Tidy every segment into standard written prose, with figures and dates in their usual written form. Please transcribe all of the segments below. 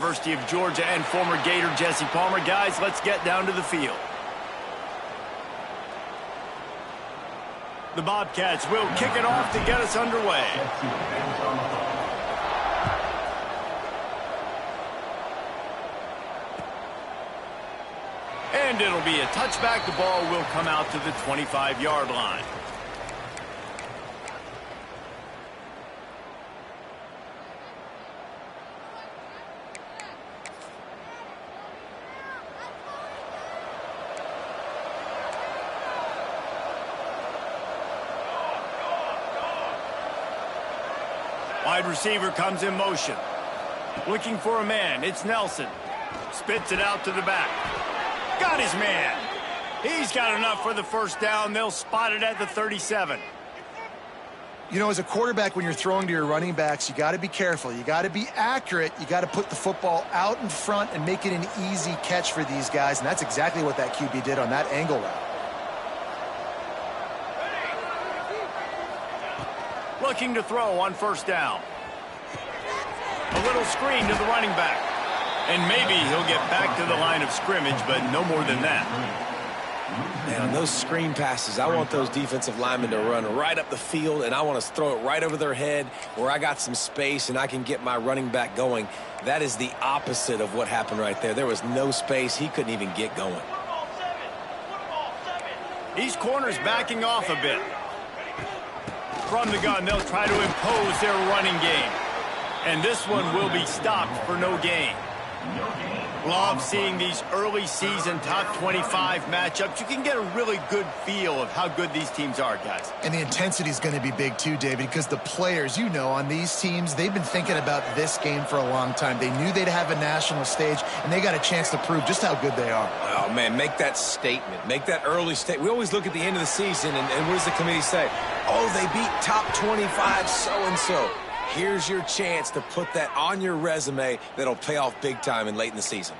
University of Georgia and former Gator Jesse Palmer. Guys, let's get down to the field. The Bobcats will kick it off to get us underway. And it'll be a touchback. The ball will come out to the 25-yard line. Wide receiver comes in motion. Looking for a man. It's Nelson. Spits it out to the back. Got his man. He's got enough for the first down. They'll spot it at the 37. You know, as a quarterback, when you're throwing to your running backs, you got to be careful. You got to be accurate. You got to put the football out in front and make it an easy catch for these guys. And that's exactly what that QB did on that angle route. Looking to throw on first down. A little screen to the running back. And maybe he'll get back to the line of scrimmage, but no more than that. Man, on those screen passes, I want those defensive linemen to run right up the field, and I want to throw it right over their head where I got some space and I can get my running back going. That is the opposite of what happened right there. There was no space. He couldn't even get going. These corners backing off a bit. From the gun, they'll try to impose their running game. And this one will be stopped for no gain. Love seeing these early season top 25 matchups. You can get a really good feel of how good these teams are, guys. And the intensity is going to be big too, David, because the players, you know, on these teams, they've been thinking about this game for a long time. They knew they'd have a national stage, and they got a chance to prove just how good they are. Oh, man, make that statement. Make that early statement. We always look at the end of the season, and what does the committee say? Oh, they beat top 25 so-and-so. Here's your chance to put that on your resume that'll pay off big time and late in the season.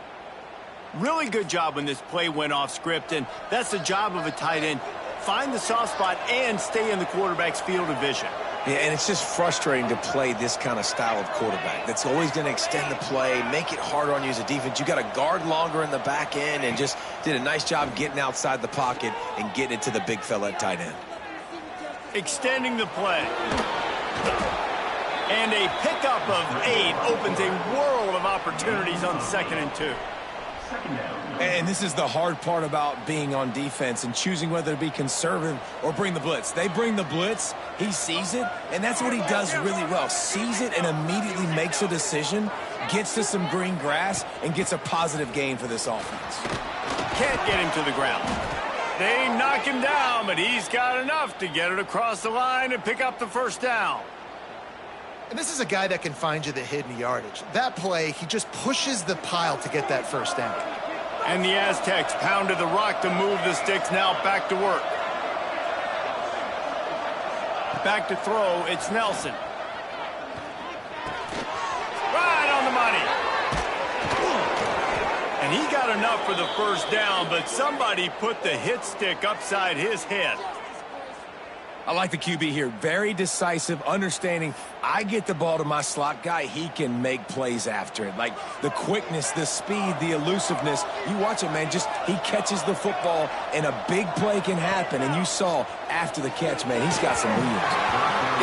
Really good job when this play went off script, and that's the job of a tight end. Find the soft spot and stay in the quarterback's field of vision. Yeah, and it's just frustrating to play this kind of style of quarterback. That's always going to extend the play, make it harder on you as a defense. You got to guard longer in the back end, and just did a nice job getting outside the pocket and getting it to the big fella at tight end. Extending the play. And a pickup of 8 opens a world of opportunities on 2nd and 2. And this is the hard part about being on defense and choosing whether to be conservative or bring the blitz. They bring the blitz, he sees it, and that's what he does really well. Sees it and immediately makes a decision, gets to some green grass, and gets a positive gain for this offense. Can't get him to the ground. They knock him down, but he's got enough to get it across the line and pick up the first down. And this is a guy that can find you the hidden yardage. That play, he just pushes the pile to get that first down. And the Aztecs pounded the rock to move the sticks. Now back to work. Back to throw. It's Nelson. Right on the money. And he got enough for the first down, but somebody put the hit stick upside his head. I like the QB here. Very decisive, understanding I get the ball to my slot guy, he can make plays after it. Like the quickness, the speed, the elusiveness. You watch it, man, just he catches the football and a big play can happen. And you saw after the catch, man, he's got some wheels.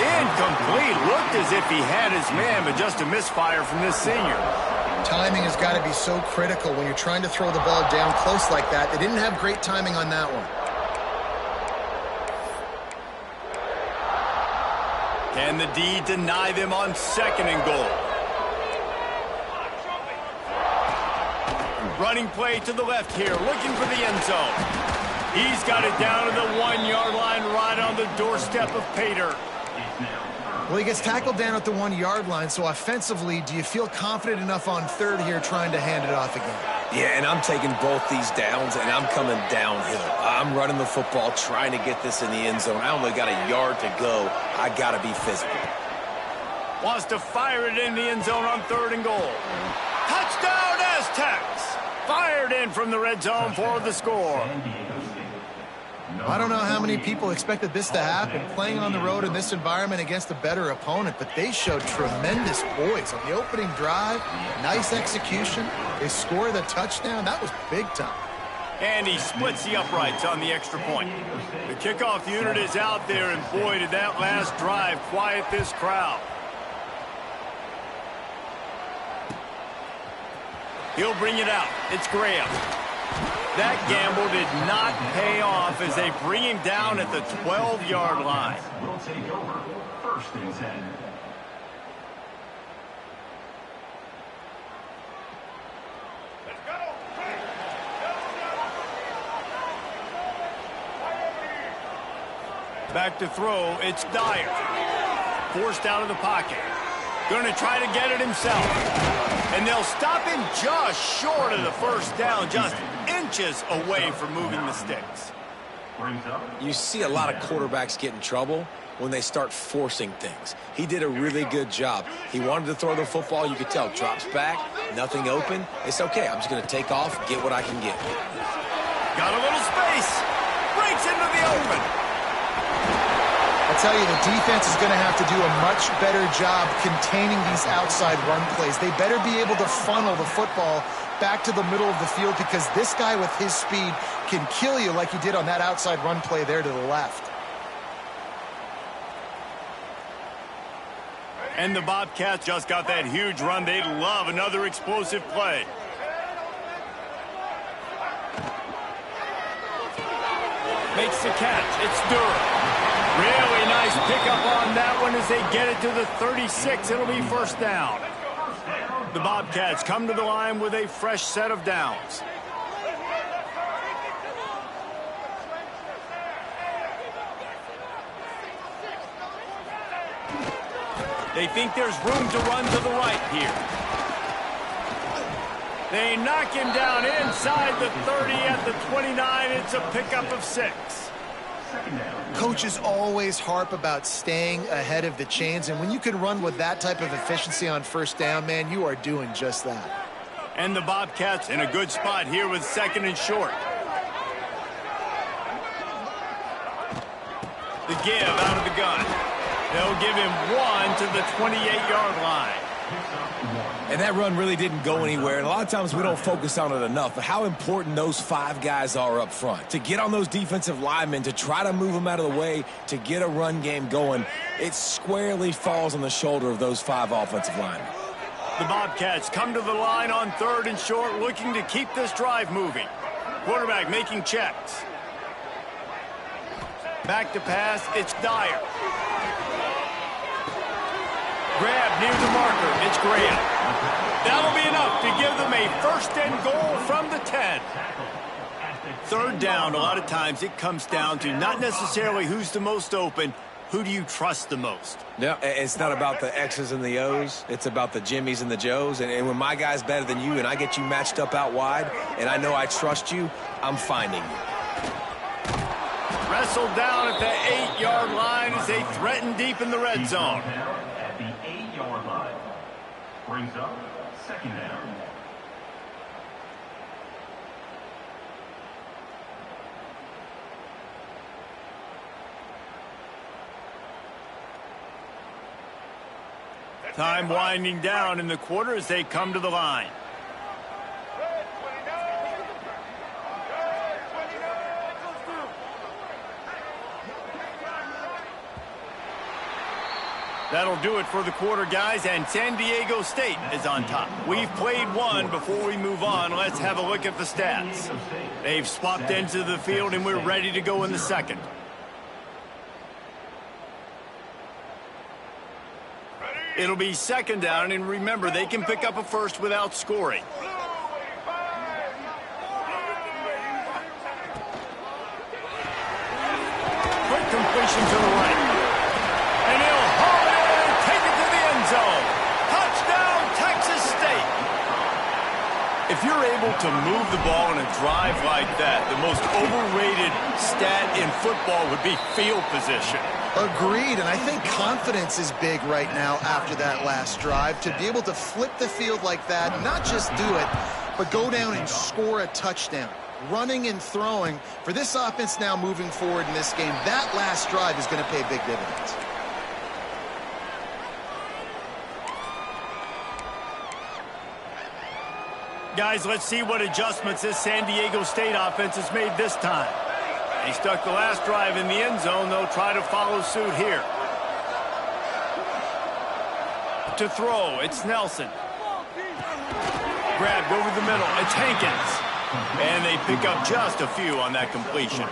Incomplete. Looked as if he had his man, but just a misfire from this senior. Timing has got to be so critical when you're trying to throw the ball down close like that. They didn't have great timing on that one. Can the D deny them on 2nd and goal? Running play to the left here, looking for the end zone. He's got it down to the 1-yard line, right on the doorstep of Pater. Well, he gets tackled down at the 1-yard line, so offensively, do you feel confident enough on 3rd here trying to hand it off again? Yeah, and I'm taking both these downs, and I'm coming downhill. I'm running the football, trying to get this in the end zone. I only got a yard to go. I got to be physical. Wants to fire it in the end zone on 3rd and goal. Touchdown, Aztecs! Fired in from the red zone for the score. I don't know how many people expected this to happen, playing on the road in this environment against a better opponent, but they showed tremendous poise on the opening drive. Nice execution. They score the touchdown. That was big time. And he splits the uprights on the extra point. The kickoff unit is out there, and boy, did that last drive quiet this crowd. He'll bring it out. It's Graham. That gamble did not pay off as they bring him down at the 12-yard line. We'll take over 1st and 10. Back to throw, it's Dyer. Forced out of the pocket. Going to try to get it himself. And they'll stop him just short of the first down, just inches away from moving the sticks. You see a lot of quarterbacks get in trouble when they start forcing things. He did a really good job. He wanted to throw the football. You could tell. Drops back, nothing open. It's okay. I'm just going to take off, get what I can get. Got a little space. Breaks into the open. I tell you, the defense is going to have to do a much better job containing these outside run plays. They better be able to funnel the football back to the middle of the field, because this guy with his speed can kill you like he did on that outside run play there to the left. And the Bobcats just got that huge run. They'd love another explosive play. Makes the catch. It's Durham. Really nice pickup on that one as they get it to the 36. It'll be first down. The Bobcats come to the line with a fresh set of downs. They think there's room to run to the right here. They knock him down inside the 30 at the 29. It's a pickup of 6. Coaches always harp about staying ahead of the chains, and when you can run with that type of efficiency on first down, man, you are doing just that. And the Bobcats in a good spot here with 2nd and short. The give out of the gun. They'll give him 1 to the 28-yard line. And that run really didn't go anywhere. And a lot of times we don't focus on it enough, but how important those 5 guys are up front. To get on those defensive linemen, to try to move them out of the way, to get a run game going, it squarely falls on the shoulder of those 5 offensive linemen. The Bobcats come to the line on 3rd and short, looking to keep this drive moving. Quarterback making checks. Back to pass, it's Dyer. Grab near the marker, it's Graham. That'll be enough to give them a 1st and goal from the 10. 3rd down, a lot of times it comes down to not necessarily who's the most open, who do you trust the most? No, it's not about the X's and the O's. It's about the Jimmys and the Joes. And when my guy's better than you and I get you matched up out wide and I know I trust you, I'm finding you. Wrestled down at the 8-yard line as they threaten deep in the red zone. At the 8-yard line. Brings up 2nd down. Time winding down in the quarter as they come to the line. That'll do it for the quarter, guys, and San Diego State is on top. We've played one. Before we move on, let's have a look at the stats. They've swapped ends of the field, and we're ready to go in the 2nd. It'll be 2nd down, and remember, they can pick up a 1st without scoring. Quick completion to the right. And he'll haul it in and take it to the end zone. Touchdown, Texas State. If you're able to move the ball in a drive like that, the most overrated stat in football would be field position. Agreed, and I think confidence is big right now after that last drive. To be able to flip the field like that, not just do it, but go down and score a touchdown. running and throwing. For this offense now moving forward in this game, that last drive is going to pay big dividends. Guys, let's see what adjustments this San Diego State offense has made this time. They stuck the last drive in the end zone. They'll try to follow suit here. To throw, it's Nelson. Grabbed over the middle, it's Hankins. And they pick up just a few on that completion.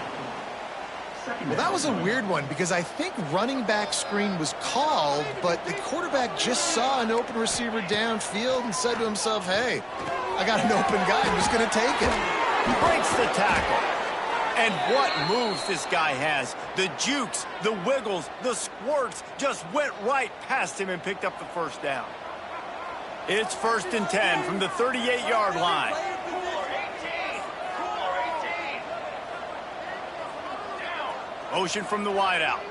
Well, that was a weird one because I think running back screen was called, but the quarterback just saw an open receiver downfield and said to himself, hey, I got an open guy, I'm just going to take it. Breaks the tackle. And what moves this guy has. The jukes, the wiggles, the squirts just went right past him and picked up the first down. It's 1st and 10 from the 38-yard line. Motion from the wideout.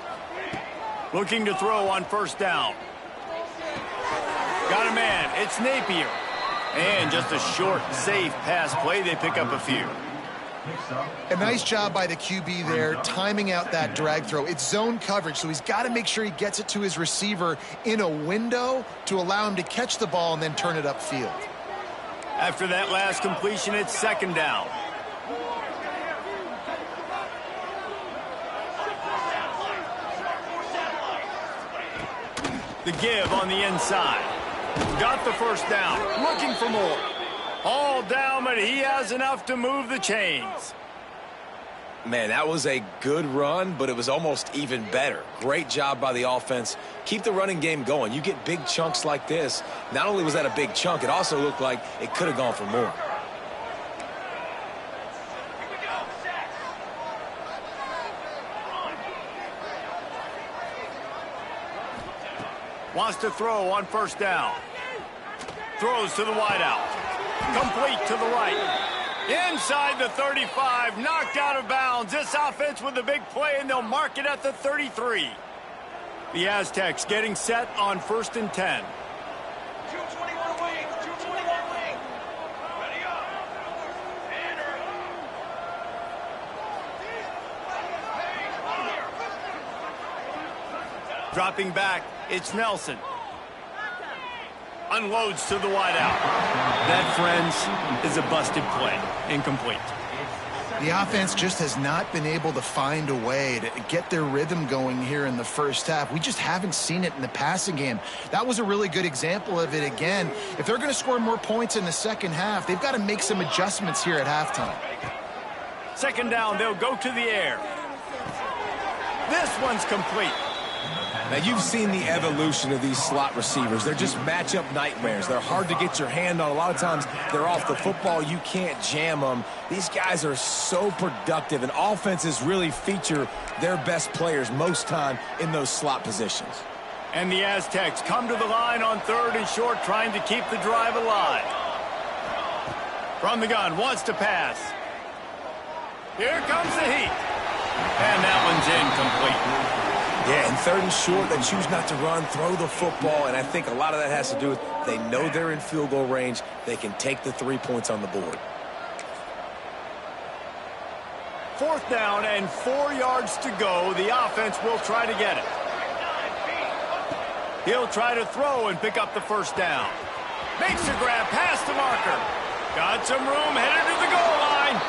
Looking to throw on 1st down. Got a man. It's Napier. And just a short, safe pass play. They pick up a few. A nice job by the QB there, timing out that drag throw. It's zone coverage, so he's got to make sure he gets it to his receiver in a window to allow him to catch the ball and then turn it upfield. After that last completion, it's 2nd down. The give on the inside. Got the 1st down. Looking for more. All down, but he has enough to move the chains. Man, that was a good run, but it was almost even better. Great job by the offense. Keep the running game going. You get big chunks like this. Not only was that a big chunk, it also looked like it could have gone for more. Wants to throw on 1st down. Throws to the wideout. Complete to the right. Inside the 35. Knocked out of bounds. This offense with a big play, and they'll mark it at the 33. The Aztecs getting set on 1st and 10. 221 wing. 221 wing. Ready up. Dropping back, it's Nelson. Unloads to the wideout. That, friends, is a busted play. Incomplete. The offense just has not been able to find a way to get their rhythm going here in the first half. We just haven't seen it in the passing game. That was a really good example of it again. If they're going to score more points in the second half, they've got to make some adjustments here at halftime. 2nd down, they'll go to the air. This one's complete. Now, you've seen the evolution of these slot receivers. They're just matchup nightmares. They're hard to get your hand on. A lot of times, they're off the football. You can't jam them. These guys are so productive, and offenses really feature their best players most time in those slot positions. And the Aztecs come to the line on 3rd and short, trying to keep the drive alive. From the gun, wants to pass. Here comes the heat. And that one's incomplete. Yeah, and 3rd and short, they choose not to run, throw the football, and I think a lot of that has to do with they know they're in field goal range. They can take the 3 points on the board. 4th down and 4 yards to go. The offense will try to get it. He'll try to throw and pick up the 1st down. Makes a grab past the marker. Got some room, headed to the goal line.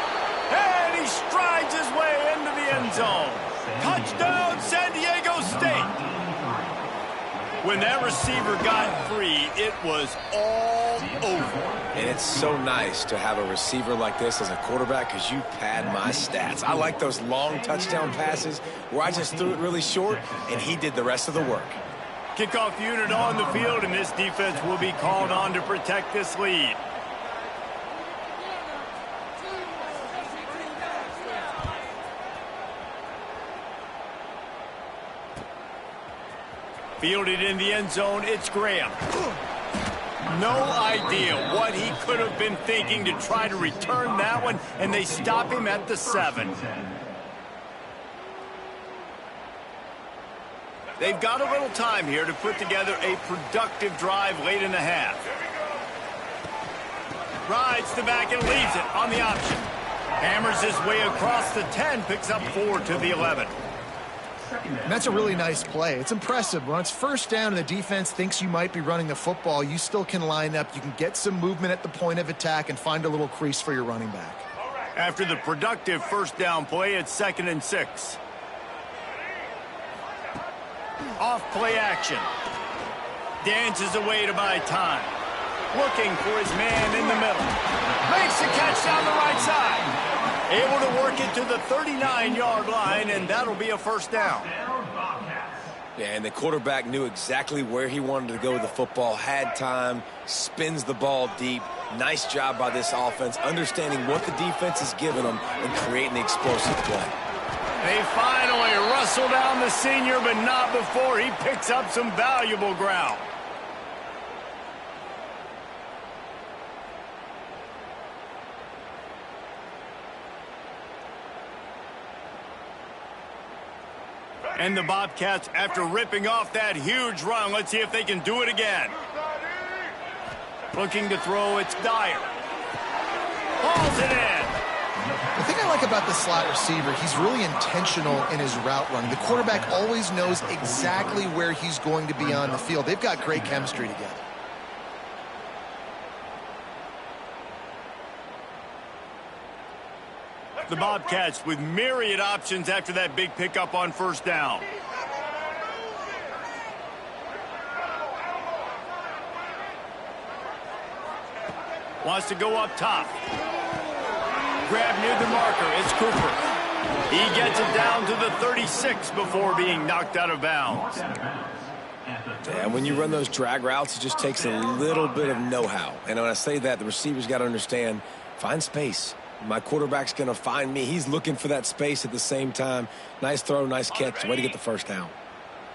And he strides his way into the end zone. Touchdown, San Diego State. When that receiver got free, it was all over. And it's so nice to have a receiver like this as a quarterback because you pad my stats. I like those long touchdown passes where I just threw it really short and he did the rest of the work. Kickoff unit on the field, and this defense will be called on to protect this lead. Fielded in the end zone, it's Graham. No idea what he could have been thinking to try to return that one, and they stop him at the 7. They've got a little time here to put together a productive drive late in the half. Rides the back and leaves it on the option. Hammers his way across the 10, picks up 4 to the 11. And that's a really nice play. It's impressive. When it's first down and the defense thinks you might be running the football, you still can line up. You can get some movement at the point of attack and find a little crease for your running back. After the productive first down play, it's 2nd and 6. Off play action. Dances away to buy time. Looking for his man in the middle. Makes the catch down the right side. Able to work it to the 39-yard line, and that'll be a first down. Yeah, and the quarterback knew exactly where he wanted to go with the football, had time, spins the ball deep. Nice job by this offense, understanding what the defense is giving them and creating the explosive play. They finally wrestle down the senior, but not before he picks up some valuable ground. And the Bobcats, after ripping off that huge run, let's see if they can do it again. Looking to throw, it's Dyer. Hauls it in. The thing I like about the slot receiver, he's really intentional in his route running. The quarterback always knows exactly where he's going to be on the field. They've got great chemistry together. The Bobcats with myriad options after that big pickup on first down. Wants to go up top. Grab near the marker. It's Cooper. He gets it down to the 36 before being knocked out of bounds. Yeah, when you run those drag routes, it just takes a little bit of know-how. And when I say that, the receivers got to understand, find space. My quarterback's going to find me. He's looking for that space at the same time. Nice throw, nice catch. Way to get the first down.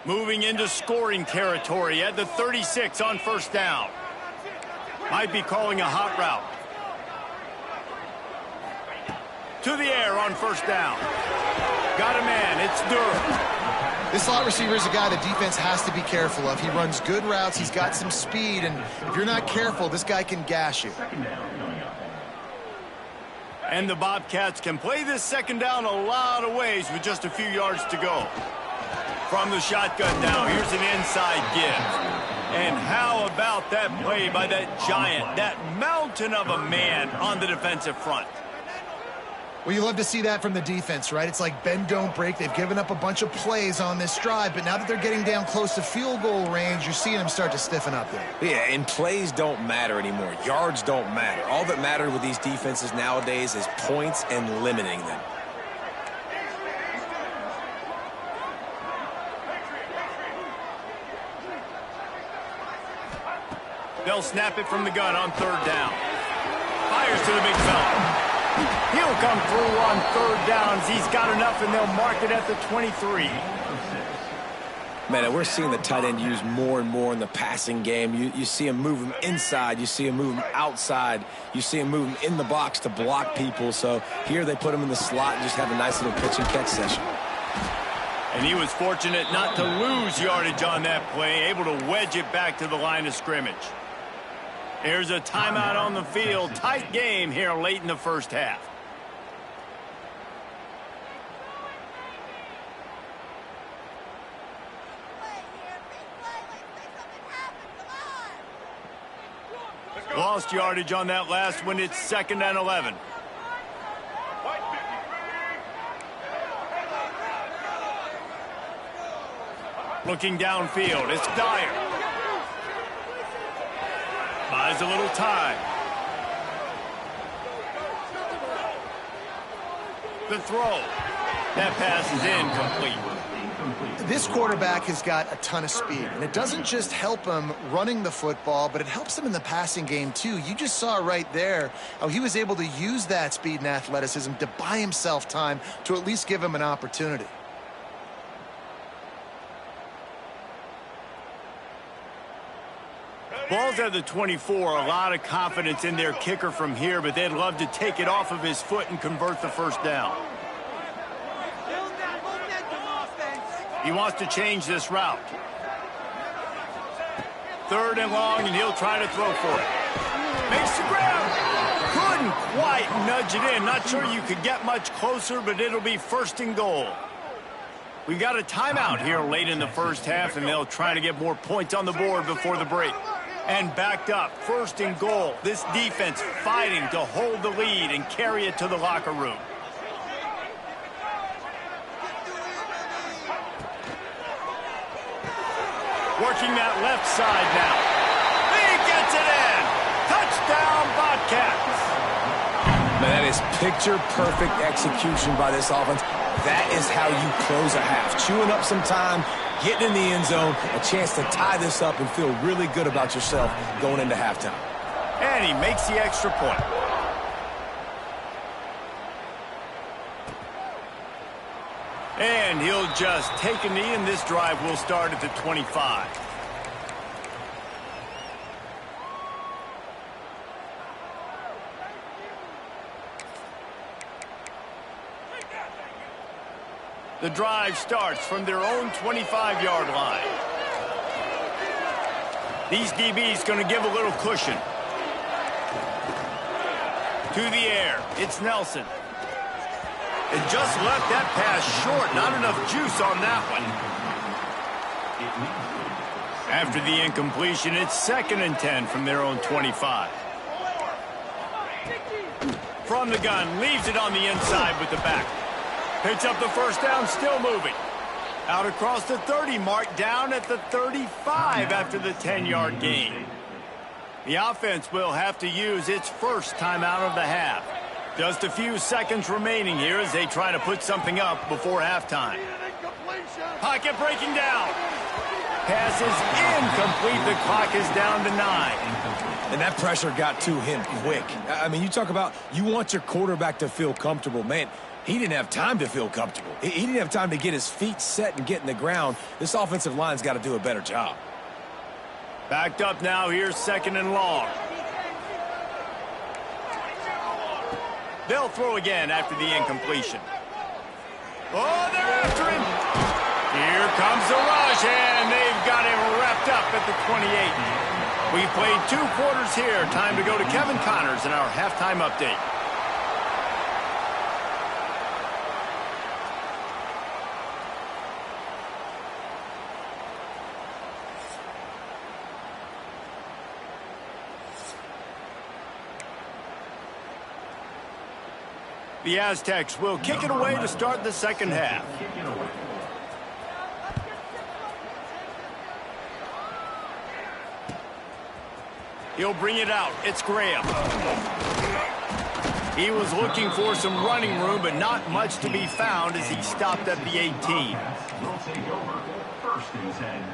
Moving into scoring territory at the 36 on first down. Might be calling a hot route. To the air on first down. Got a man. It's Durham. This slot receiver is a guy the defense has to be careful of. He runs good routes. He's got some speed. And if you're not careful, this guy can gash you. And the Bobcats can play this second down a lot of ways with just a few yards to go. From the shotgun now, here's an inside give. And how about that play by that giant, that mountain of a man on the defensive front? Well, you love to see that from the defense, right? It's like bend, don't break. They've given up a bunch of plays on this drive, but now that they're getting down close to field goal range, you're seeing them start to stiffen up there. Yeah, and plays don't matter anymore. Yards don't matter. All that matters with these defenses nowadays is points and limiting them. They'll snap it from the gun on third down. Fires to the big fella. He'll come through on third downs. He's got enough, and they'll mark it at the 23. Man, we're seeing the tight end used more and more in the passing game. You see him move him inside. You see him move him outside. You see him move him in the box to block people. So here they put him in the slot and just have a nice little pitch and catch session. And he was fortunate not to lose yardage on that play, able to wedge it back to the line of scrimmage. Here's a timeout on the field. Tight game here late in the first half. Lost yardage on that last one. It's 2nd and 11. Looking downfield, it's Dyer. Buys a little time. The throw. That pass is incomplete. This quarterback has got a ton of speed, and it doesn't just help him running the football, but it helps him in the passing game too. You just saw right there how he was able to use that speed and athleticism to buy himself time to at least give him an opportunity. Ball's at the 24. A lot of confidence in their kicker from here, but they'd love to take it off of his foot and convert the first down. He wants to change this route. 3rd and long, and he'll try to throw for it. Makes the grab. Couldn't quite nudge it in. Not sure you could get much closer, but it'll be 1st and goal. We got a timeout here late in the first half, and they'll try to get more points on the board before the break. And backed up, 1st and goal. This defense fighting to hold the lead and carry it to the locker room. Working that left side now. He gets it in. Touchdown, Bobcats. Man, that is picture-perfect execution by this offense. That is how you close a half. Chewing up some time, getting in the end zone, a chance to tie this up and feel really good about yourself going into halftime. And he makes the extra point. And he'll just take a knee, and this drive will start at the 25. The drive starts from their own 25-yard line. These DBs going to give a little cushion. To the air, it's Nelson. And just left that pass short. Not enough juice on that one. After the incompletion, it's 2nd and 10 from their own 25. From the gun, leaves it on the inside with the back. Picks up the 1st down, still moving. Out across the 30 mark, down at the 35 after the 10-yard gain. The offense will have to use its 1st timeout of the half. Just a few seconds remaining here as they try to put something up before halftime. Pocket breaking down. Pass is incomplete. The clock is down to 9. And that pressure got to him quick. I mean, you talk about you want your quarterback to feel comfortable. Man, he didn't have time to feel comfortable. He didn't have time to get his feet set and get in the ground. This offensive line's got to do a better job. Backed up now. Here's 2nd and long. They'll throw again after the incompletion. Oh, they're after him. Here comes the rush, and they've got him wrapped up at the 28. We've played 2 quarters here. Time to go to Kevin Connors in our halftime update. The Aztecs will kick it away to start the 2nd half. He'll bring it out. It's Graham. He was looking for some running room, but not much to be found as he stopped at the 18. Will take over 1st and 10.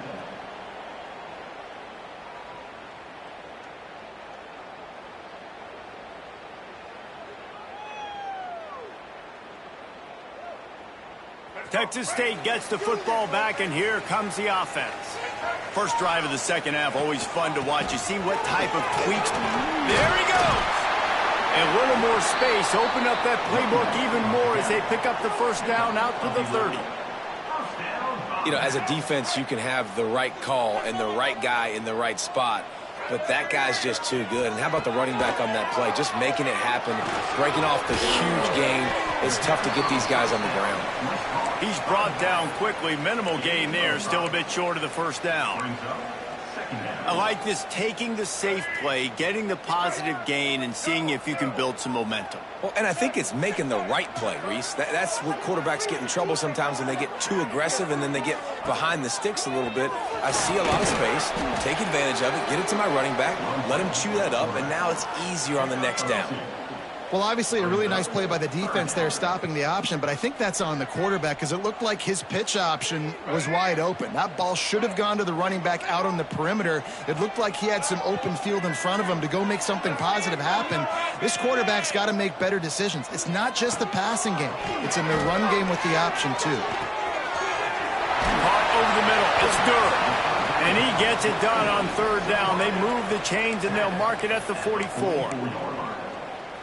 Texas State gets the football back, and here comes the offense. First drive of the 2nd half, always fun to watch. You see what type of tweaks. There he goes. A little more space. Open up that playbook even more as they pick up the 1st down out to the 30. You know, as a defense, you can have the right call and the right guy in the right spot, but that guy's just too good. And how about the running back on that play? Just making it happen, breaking off the huge gain. It's tough to get these guys on the ground. He's brought down quickly. Minimal gain there. Still a bit short of the 1st down. I like this, taking the safe play, getting the positive gain, and seeing if you can build some momentum. Well, and I think it's making the right play, Reese. That's what quarterbacks get in trouble sometimes when they get too aggressive and then they get behind the sticks a little bit. I see a lot of space, take advantage of it, get it to my running back, let him chew that up, and now it's easier on the next down. Well, obviously a really nice play by the defense there, stopping the option, but I think that's on the quarterback because it looked like his pitch option was wide open. That ball should have gone to the running back out on the perimeter. It looked like he had some open field in front of him to go make something positive happen. This quarterback's got to make better decisions. It's not just the passing game. It's in the run game with the option, too. Caught over the middle. It's Durham. And he gets it done on 3rd down. They move the chains, and they'll mark it at the 44.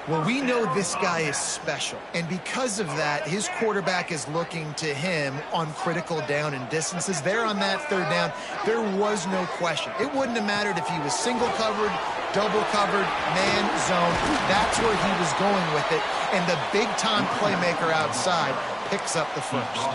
Well, we know this guy is special, and because of that, his quarterback is looking to him on critical down and distances. There on that third down, there was no question. It wouldn't have mattered if he was single covered, double covered, man, zone. That's where he was going with it, and the big-time playmaker outside picks up the first.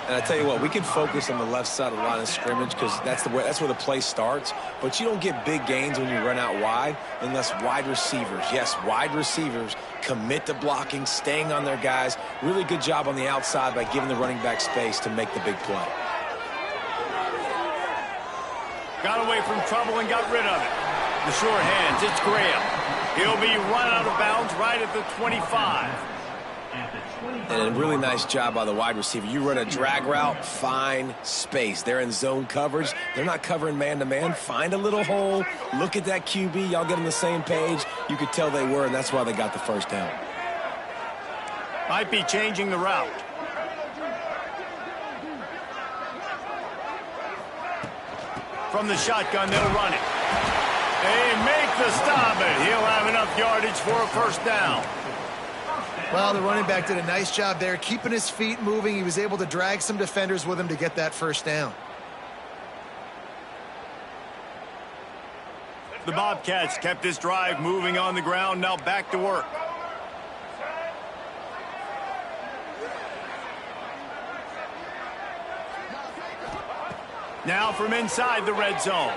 And I tell you what, we can focus on the left side of the line of scrimmage because that's where the play starts. But you don't get big gains when you run out wide unless wide receivers, yes, wide receivers, commit to blocking, staying on their guys. Really good job on the outside by giving the running back space to make the big play. Got away from trouble and got rid of it. The sure hands, it's Graham. He'll be run out of bounds right at the 25. And a really nice job by the wide receiver. You run a drag route, find space. They're in zone coverage. They're not covering man-to-man. Find a little hole. Look at that QB. Y'all get on the same page. You could tell they were, and that's why they got the first down. Might be changing the route. From the shotgun, they'll run it. They make the stop, and he'll have enough yardage for a first down. Well, the running back did a nice job there, keeping his feet moving. He was able to drag some defenders with him to get that first down. The Bobcats kept this drive moving on the ground, now back to work. Now from inside the red zone.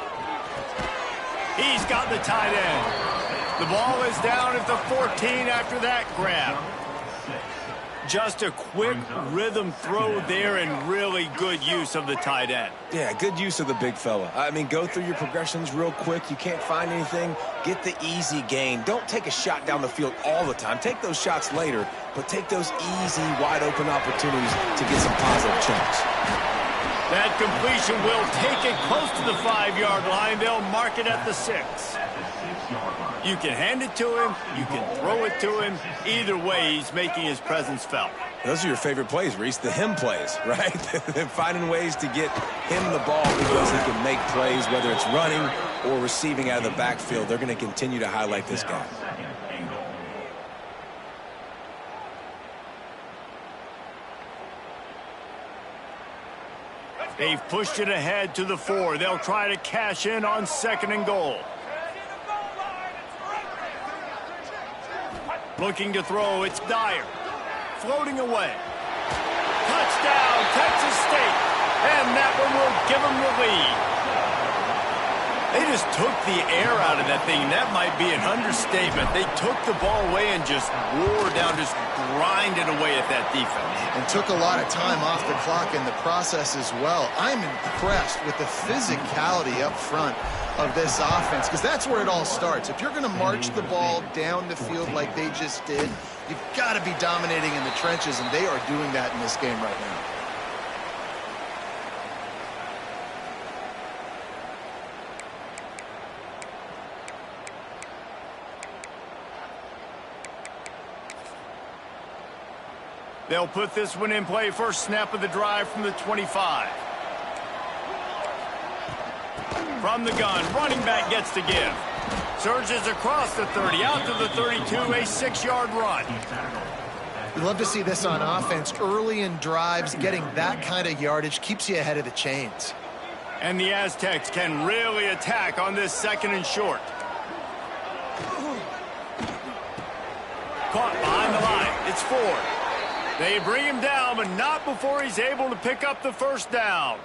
He's got the tight end. The ball is down at the 14 after that grab. Just a quick rhythm throw there and really good use of the tight end. Yeah, good use of the big fella. I mean, go through your progressions real quick. You can't find anything. Get the easy gain. Don't take a shot down the field all the time. Take those shots later, but take those easy, wide-open opportunities to get some positive chunks. That completion will take it close to the 5-yard line. They'll mark it at the 6. You can hand it to him. You can throw it to him. Either way, he's making his presence felt. Those are your favorite plays, Reese, the him plays, right? Finding ways to get him the ball because he can make plays, whether it's running or receiving out of the backfield. They're going to continue to highlight this guy. They've pushed it ahead to the 4. They'll try to cash in on 2nd and goal. Looking to throw, it's Dyer. Floating away. Touchdown, Texas State. And that one will give them the lead. They just took the air out of that thing. That might be an understatement. They took the ball away and just wore down, just grinded away at that defense. And took a lot of time off the clock in the process as well. I'm impressed with the physicality up front of this offense, because that's where it all starts. If you're going to march the ball down the field like they just did, you've got to be dominating in the trenches, and they are doing that in this game right now. They'll put this one in play. First snap of the drive from the 25. From the gun, running back gets to give. Surges across the 30, out to the 32, a 6-yard run. We love to see this on offense. Early in drives, getting that kind of yardage keeps you ahead of the chains. And the Aztecs can really attack on this 2nd and short. Caught behind the line. It's Ford. They bring him down, but not before he's able to pick up the first down.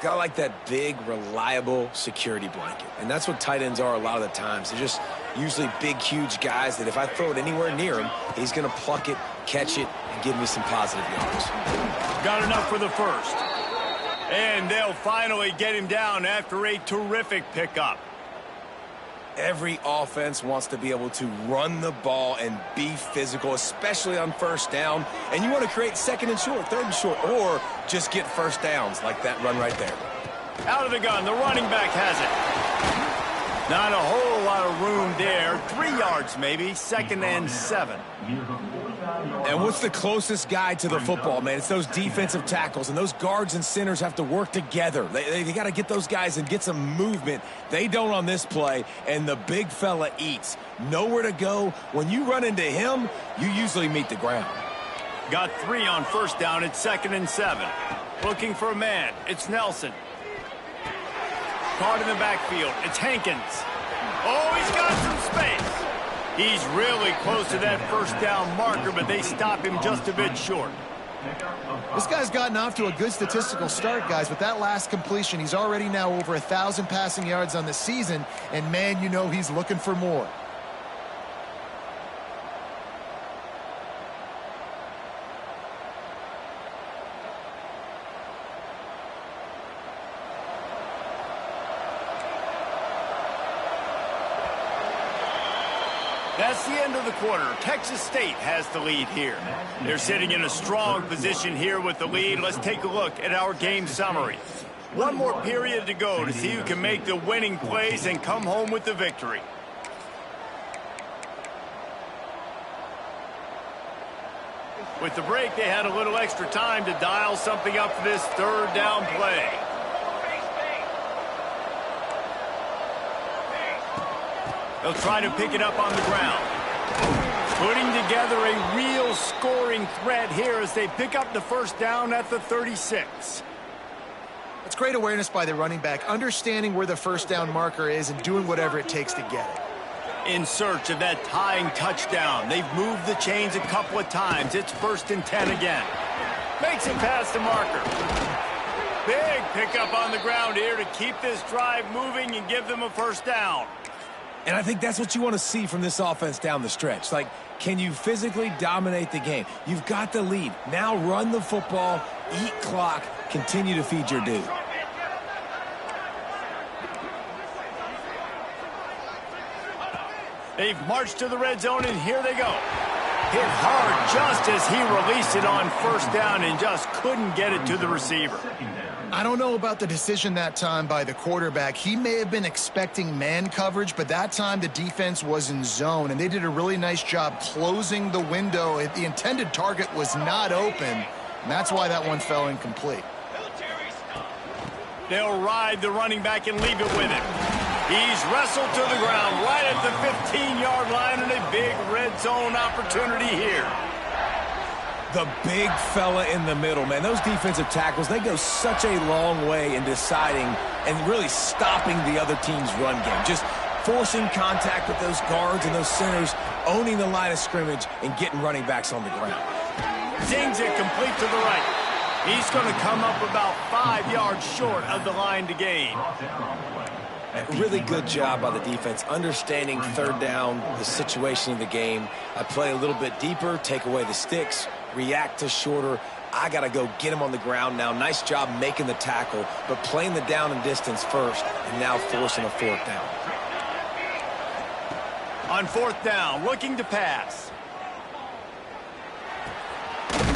Got like that big, reliable security blanket. And that's what tight ends are a lot of the times. They're just usually big, huge guys that if I throw it anywhere near him, he's going to pluck it, catch it, and give me some positive yards. Got enough for the first. And they'll finally get him down after a terrific pickup. Every offense wants to be able to run the ball and be physical, especially on first down. And you want to create 2nd and short, 3rd and short, or just get first downs like that run right there. Out of the gun, the running back has it. Not a whole lot of room there. 3 yards maybe, 2nd and 7. And what's the closest guy to the football, man? It's those defensive tackles, and those guards and centers have to work together. They got to get those guys and get some movement. They don't on this play, and the big fella eats. Nowhere to go. When you run into him, you usually meet the ground. Got 3 on first down. It's 2nd and 7. Looking for a man. It's Nelson. Caught in the backfield. It's Hankins. Oh, he's got some space. He's really close to that first down marker, but they stop him just a bit short. This guy's gotten off to a good statistical start, guys. With that last completion, he's already now over 1,000 passing yards on the season, and man, you know he's looking for more. That's the end of the quarter. Texas State has the lead here. They're sitting in a strong position here with the lead. Let's take a look at our game summary. One more period to go to see who can make the winning plays and come home with the victory. With the break, they had a little extra time to dial something up for this third down play. They'll try to pick it up on the ground. Putting together a real scoring threat here as they pick up the first down at the 36. That's great awareness by the running back, understanding where the first down marker is and doing whatever it takes to get it. In search of that tying touchdown. They've moved the chains a couple of times. It's 1st and 10 again. Makes it past the marker. Big pickup on the ground here to keep this drive moving and give them a first down. And I think that's what you want to see from this offense down the stretch. Like, can you physically dominate the game? You've got the lead. Now run the football, eat clock, continue to feed your dude. They've marched to the red zone, and here they go. Hit hard just as he released it on first down and just couldn't get it to the receiver. I don't know about the decision that time by the quarterback. He may have been expecting man coverage, but that time the defense was in zone, and they did a really nice job closing the window. The intended target was not open, and that's why that one fell incomplete. They'll ride the running back and leave it with him. He's wrestled to the ground right at the 15-yard line, and a big red zone opportunity here. The big fella in the middle, man. Those defensive tackles, they go such a long way in deciding and really stopping the other team's run game. Just forcing contact with those guards and those centers, owning the line of scrimmage, and getting running backs on the ground. Zings it complete to the right. He's going to come up about 5 yards short of the line to gain. A really good job by the defense, understanding third down, the situation of the game. I play a little bit deeper, take away the sticks, react to shorter. I got to go get him on the ground now. Nice job making the tackle, but playing the down and distance first, and now forcing a fourth down. On fourth down, looking to pass.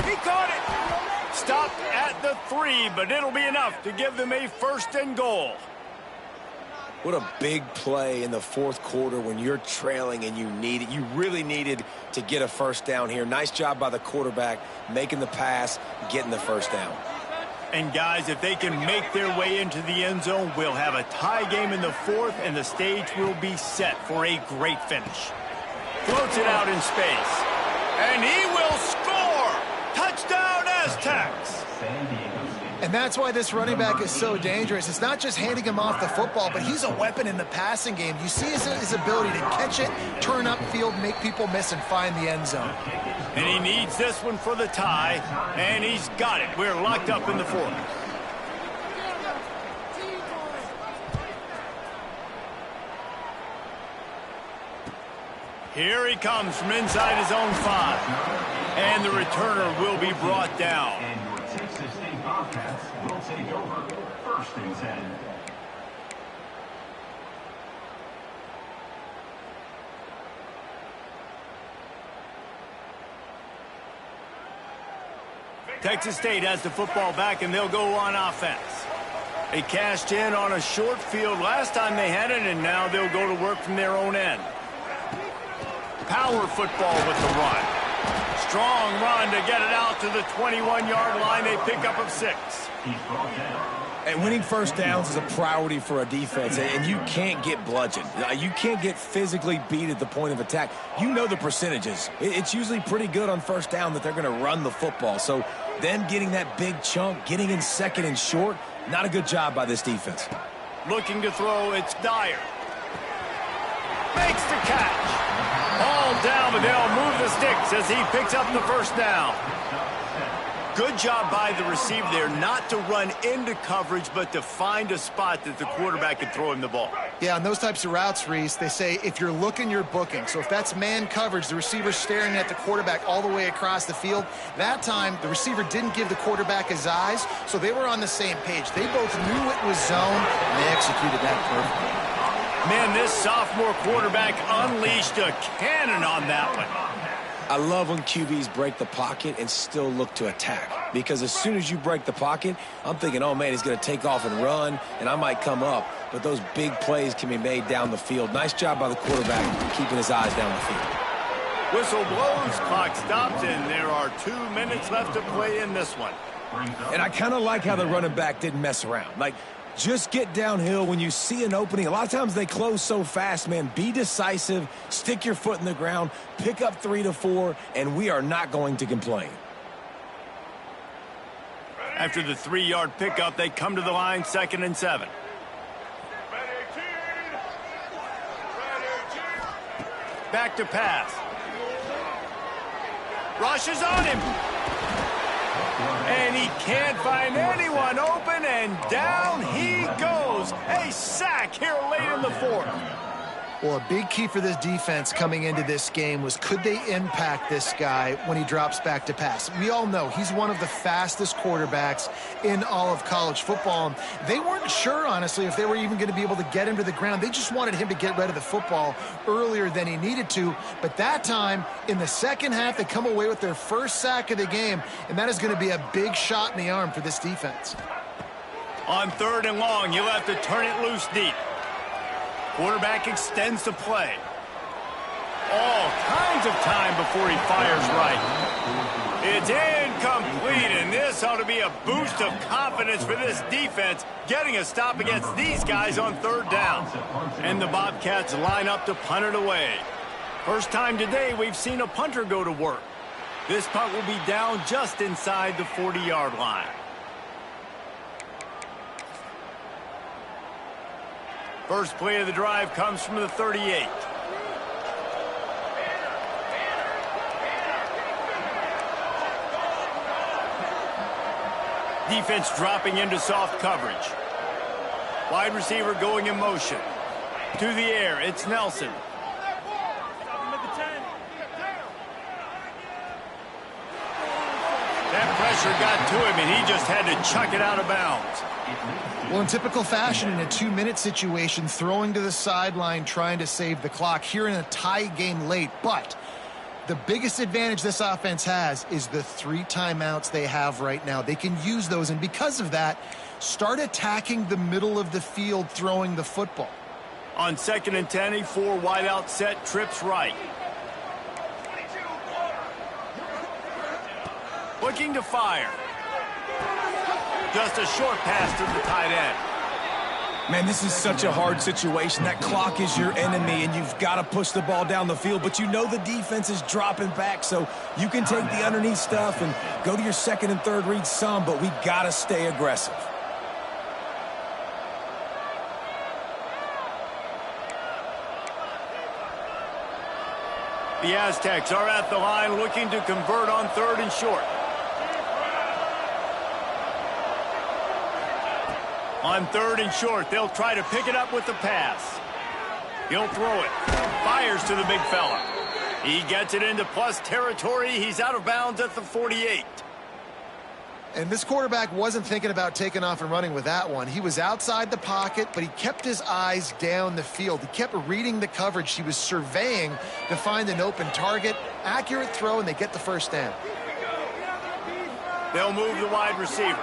He caught it. Stopped at the 3, but it'll be enough to give them a 1st and goal. What a big play in the fourth quarter when you're trailing and you need it. You really needed to get a first down here. Nice job by the quarterback making the pass, getting the first down. And guys, if they can make their way into the end zone, we'll have a tie game in the fourth, and the stage will be set for a great finish. Floats it out in space. And he will score! Touchdown, Aztecs! And that's why this running back is so dangerous. It's not just handing him off the football, but he's a weapon in the passing game. You see his ability to catch it, turn upfield, make people miss, and find the end zone. And he needs this one for the tie, and he's got it. We're locked up in the fourth. Here he comes from inside his own 5. And the returner will be brought down. And your Texas State Bobcats will take over 1st and 10. Texas State has the football back, and they'll go on offense. They cashed in on a short field last time they had it, and now they'll go to work from their own end. Power football with the run. Strong run to get it out to the 21-yard line. A pickup of 6. He's brought down. And winning first downs is a priority for a defense, and you can't get bludgeoned. You can't get physically beat at the point of attack. You know the percentages. It's usually pretty good on first down that they're going to run the football. So them getting that big chunk, getting in second and short, not a good job by this defense. Looking to throw, it's Dyer. Makes the catch. Ball down, but they'll move the sticks as he picks up the first down. Good job by the receiver there not to run into coverage, but to find a spot that the quarterback can throw him the ball. Yeah, on those types of routes, Reese, they say if you're looking, you're booking. So if that's man coverage, the receiver's staring at the quarterback all the way across the field. That time, the receiver didn't give the quarterback his eyes, so they were on the same page. They both knew it was zone, and they executed that perfectly. Man, this sophomore quarterback unleashed a cannon on that one. I love when QBs break the pocket and still look to attack. Because as soon as you break the pocket, I'm thinking, oh, man, he's going to take off and run, and I might come up. But those big plays can be made down the field. Nice job by the quarterback keeping his eyes down the field. Whistle blows, clock stops, and there are 2 minutes left to play in this one. And I kind of like how the running back didn't mess around. Like, just get downhill when you see an opening. A lot of times they close so fast, man. Be decisive, stick your foot in the ground, pick up 3 to 4, and we are not going to complain. After the 3-yard pickup, they come to the line, 2nd and 7. Back to pass. Rushes on him. And he can't find anyone open, and down he goes. A sack here late in the 4th. Well, a big key for this defense coming into this game was could they impact this guy when he drops back to pass? We all know he's one of the fastest quarterbacks in all of college football. They weren't sure, honestly, if they were even going to be able to get him to the ground. They just wanted him to get rid of the football earlier than he needed to. But that time, in the second half, they come away with their first sack of the game, and that is going to be a big shot in the arm for this defense. On 3rd and long, you'll have to turn it loose deep. Quarterback extends the play. All kinds of time before he fires right. It's incomplete, and this ought to be a boost of confidence for this defense, getting a stop against these guys on 3rd down. And the Bobcats line up to punt it away. First time today we've seen a punter go to work. This punt will be down just inside the 40-yard line. First play of the drive comes from the 38. Defense dropping into soft coverage. Wide receiver going in motion. To the air, it's Nelson. That pressure got to him, and he just had to chuck it out of bounds. Well, in typical fashion, in a 2-minute situation, throwing to the sideline, trying to save the clock here in a tie game late. But the biggest advantage this offense has is the 3 timeouts they have right now. They can use those, and because of that, start attacking the middle of the field throwing the football. On 2nd and 10, a 4 wide out set, trips right. Looking to fire. Just a short pass to the tight end. Man, this is such a hard situation. That clock is your enemy, and you've got to push the ball down the field. But you know the defense is dropping back, so you can take the underneath stuff and go to your 2nd and 3rd read some, but we got to stay aggressive. The Aztecs are at the line looking to convert on 3rd and short. On 3rd and short, they'll try to pick it up with the pass. He'll throw it. Fires to the big fella. He gets it into plus territory. He's out of bounds at the 48. And this quarterback wasn't thinking about taking off and running with that one. He was outside the pocket, but he kept his eyes down the field. He kept reading the coverage. He was surveying to find an open target. Accurate throw, and they get the first down. They'll move the wide receiver.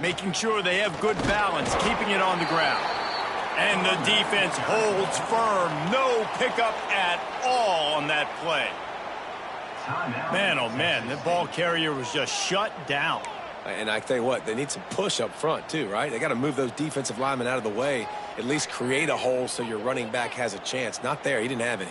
Making sure they have good balance, keeping it on the ground. And the defense holds firm. No pickup at all on that play. Man, oh man, the ball carrier was just shut down. And I tell you what, they need some push up front too, right? They got to move those defensive linemen out of the way, at least create a hole so your running back has a chance. Not there. He didn't have any.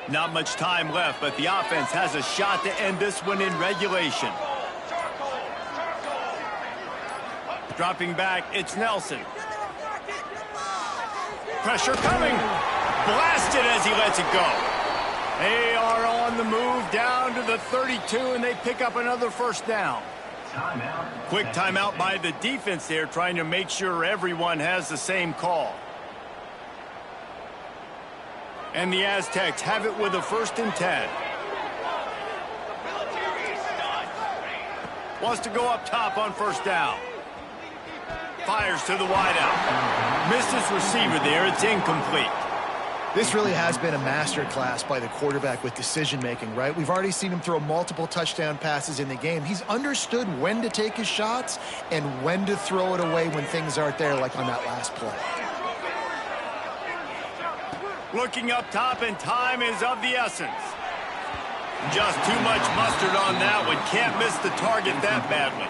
Not much time left, but the offense has a shot to end this one in regulation. Dropping back, it's Nelson. Pressure coming. Blasted as he lets it go. They are on the move down to the 32, and they pick up another first down. Quick timeout by the defense there, trying to make sure everyone has the same call. And the Aztecs have it with a 1st and 10. Wants to go up top on 1st down. Fires to the wideout. Missed his receiver there. It's incomplete. This really has been a masterclass by the quarterback with decision-making, right? We've already seen him throw multiple touchdown passes in the game. He's understood when to take his shots and when to throw it away when things aren't there, like on that last play. Looking up top, and time is of the essence. Just too much mustard on that one. Can't miss the target that badly.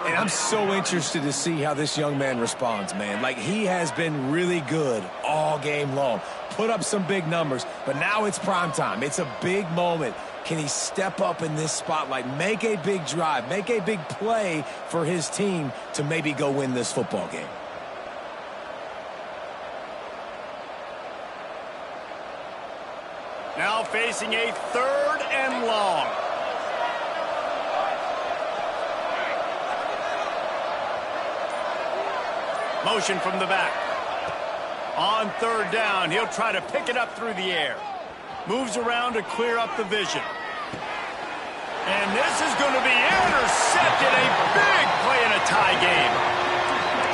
And I'm so interested to see how this young man responds, man. Like, he has been really good all game long. Put up some big numbers, but now it's prime time. It's a big moment. Can he step up in this spotlight, make a big drive, make a big play for his team to maybe go win this football game? Now facing a 3rd and long. Motion from the back. On 3rd down, he'll try to pick it up through the air. Moves around to clear up the vision. And this is going to be intercepted. A big play in a tie game.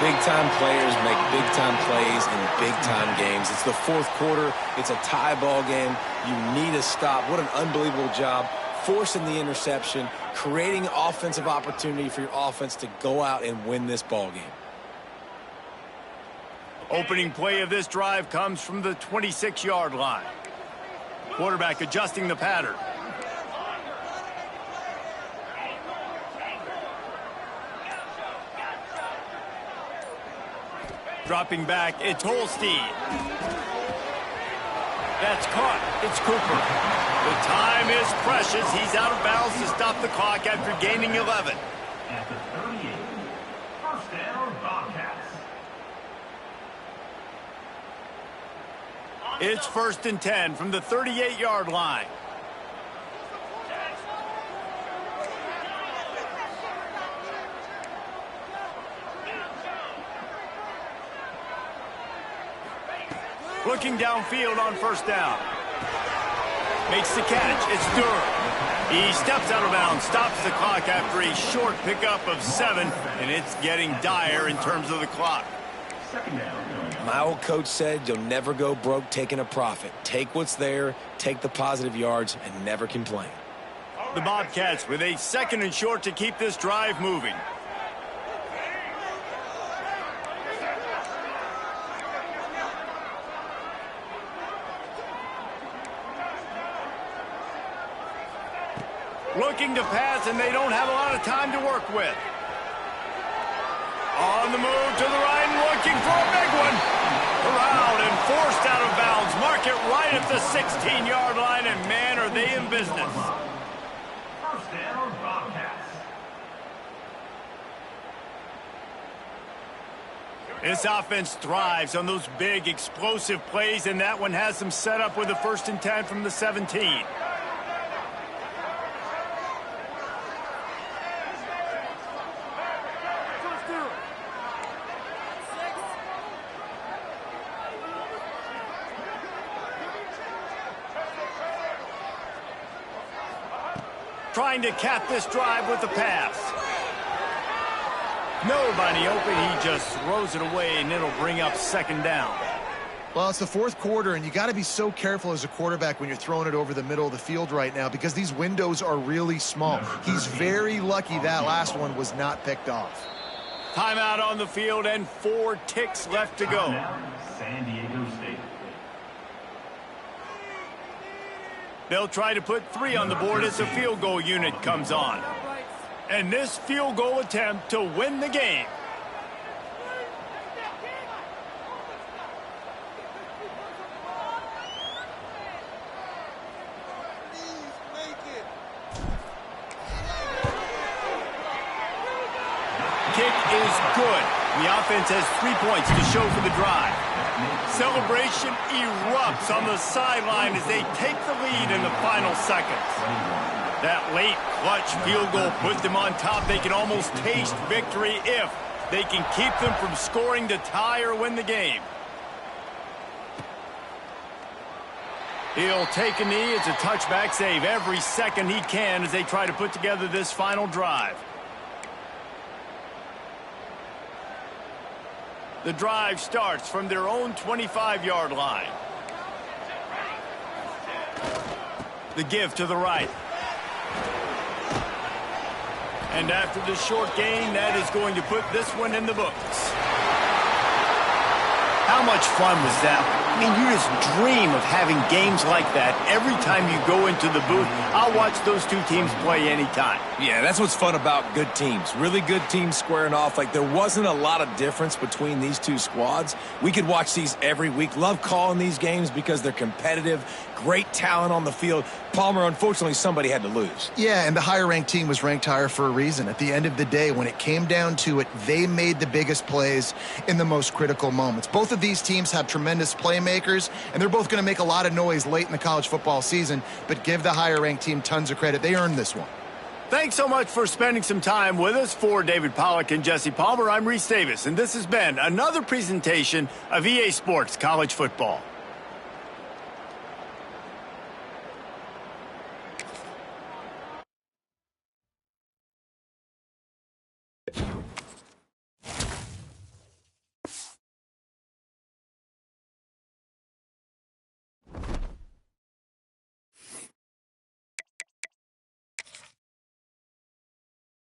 Big-time players make big-time plays in big-time games. It's the 4th quarter. It's a tie ball game. You need a stop. What an unbelievable job forcing the interception, creating offensive opportunity for your offense to go out and win this ball game. Opening play of this drive comes from the 26-yard line. Quarterback adjusting the pattern. Dropping back, it's Holstein. That's caught. It's Cooper. The time is precious. He's out of bounds to stop the clock after gaining 11. At the 38, 1st down, Bobcats. It's 1st and 10 from the 38-yard line. Looking downfield on 1st down. Makes the catch. It's Durham. He steps out of bounds, stops the clock after a short pickup of 7, and it's getting dire in terms of the clock. 2nd down. My old coach said you'll never go broke taking a profit. Take what's there, take the positive yards, and never complain. The Bobcats with a 2nd and short to keep this drive moving. Looking to pass, and they don't have a lot of time to work with. On the move to the right, looking for a big one. Around and forced out of bounds. Mark it right at the 16-yard line, and man, are they in business. 1st down, Bobcats. This offense thrives on those big, explosive plays, and that one has them set up with a 1st and 10 from the 17. Trying to cap this drive with the pass. Nobody open. He just throws it away, and it'll bring up 2nd down. Well, it's the fourth quarter, and you got to be so careful as a quarterback when you're throwing it over the middle of the field right now because these windows are really small. He's very lucky that last one was not picked off. Timeout on the field and 4 ticks left to go. San Diego State. They'll try to put 3 on the board as the field goal unit comes on. And this field goal attempt to win the game. Kick is good. The offense has 3 points to show for the drive. Celebration erupts on the sideline as they take the lead in the final seconds. That late clutch field goal puts them on top. They can almost taste victory if they can keep them from scoring to tie or win the game. He'll take a knee. It's a touchback save every second he can as they try to put together this final drive. The drive starts from their own 25-yard line. The give to the right. And after the short gain, that is going to put this one in the books. How much fun was that? I mean, you just dream of having games like that every time you go into the booth. I'll watch those two teams play anytime. Yeah, that's what's fun about good teams. Really good teams squaring off. Like, there wasn't a lot of difference between these two squads. We could watch these every week. Love calling these games because they're competitive. Great talent on the field. Palmer, unfortunately, somebody had to lose. Yeah, and the higher-ranked team was ranked higher for a reason. At the end of the day, when it came down to it, they made the biggest plays in the most critical moments. Both of these teams have tremendous playmakers, and they're both going to make a lot of noise late in the college football season, but give the higher-ranked team tons of credit. They earned this one. Thanks so much for spending some time with us. For David Pollack and Jesse Palmer, I'm Reese Davis, and this has been another presentation of EA Sports College Football.